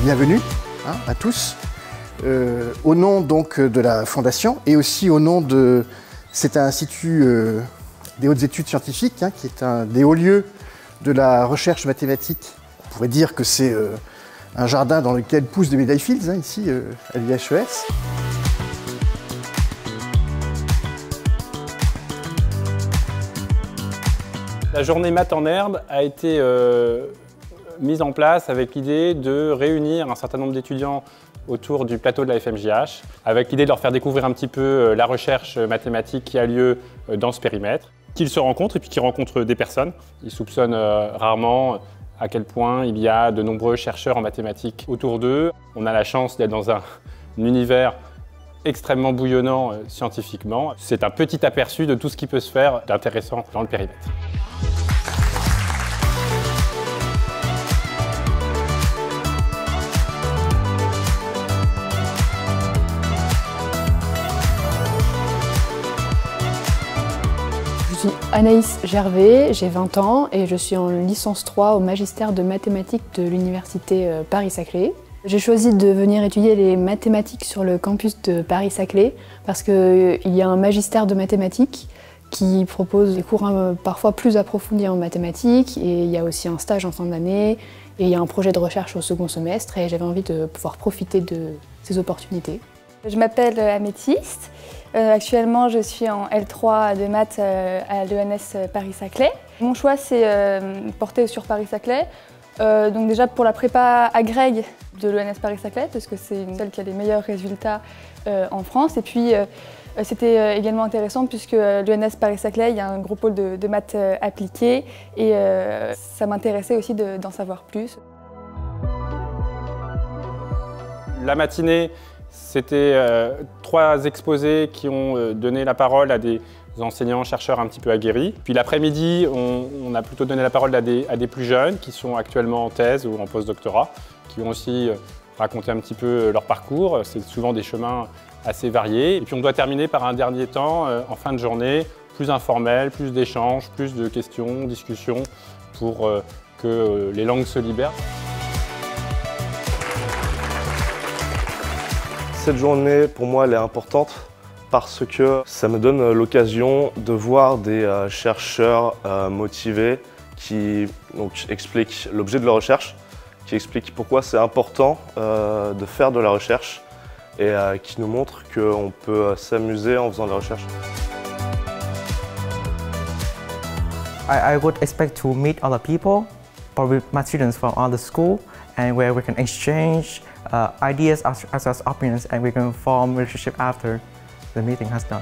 Bienvenue à tous. Au nom donc de la Fondation et aussi au nom de cet institut des hautes études scientifiques, qui est un des hauts lieux de la recherche mathématique. On pourrait dire que c'est un jardin dans lequel poussent des médailles Fields, ici à l'IHES. La journée Maths en herbe a été mise en place avec l'idée de réunir un certain nombre d'étudiants autour du plateau de la FMJH, avec l'idée de leur faire découvrir un petit peu la recherche mathématique qui a lieu dans ce périmètre, qu'ils se rencontrent et puis qu'ils rencontrent des personnes. Ils soupçonnent rarement à quel point il y a de nombreux chercheurs en mathématiques autour d'eux. On a la chance d'être dans un univers extrêmement bouillonnant scientifiquement. C'est un petit aperçu de tout ce qui peut se faire d'intéressant dans le périmètre. Je suis Anaïs Gervais, j'ai 20 ans et je suis en licence 3 au magistère de mathématiques de l'université Paris-Saclay. J'ai choisi de venir étudier les mathématiques sur le campus de Paris-Saclay parce qu'il y a un magistère de mathématiques qui propose des cours parfois plus approfondis en mathématiques et il y a aussi un stage en fin d'année et il y a un projet de recherche au second semestre et j'avais envie de pouvoir profiter de ces opportunités. Je m'appelle Améthyste. Actuellement, je suis en L3 de maths à l'ENS Paris-Saclay. Mon choix, c'est porté sur Paris-Saclay. Donc déjà pour la prépa agrég de l'ENS Paris-Saclay, parce que c'est celle qui a les meilleurs résultats en France. Et puis c'était également intéressant puisque l'ENS Paris-Saclay, il y a un gros pôle de maths appliquées et ça m'intéressait aussi d'en savoir plus. La matinée, c'était 3 exposés qui ont donné la parole à des enseignants, chercheurs un petit peu aguerris. Puis l'après-midi, on a plutôt donné la parole à des plus jeunes qui sont actuellement en thèse ou en post-doctorat, qui ont aussi raconté un petit peu leur parcours. C'est souvent des chemins assez variés. Et puis on doit terminer par un dernier temps, en fin de journée, plus informel, plus d'échanges, plus de questions, discussions, pour que les langues se libèrent. Cette journée, pour moi, elle est importante parce que ça me donne l'occasion de voir des chercheurs motivés qui expliquent l'objet de la recherche, qui expliquent pourquoi c'est important de faire de la recherche et qui nous montrent qu'on peut s'amuser en faisant de la recherche. I would expect to meet other people, probably my students from other schools, and where we can exchange ideas as well as opinions, and we can form a relationship after the meeting has done.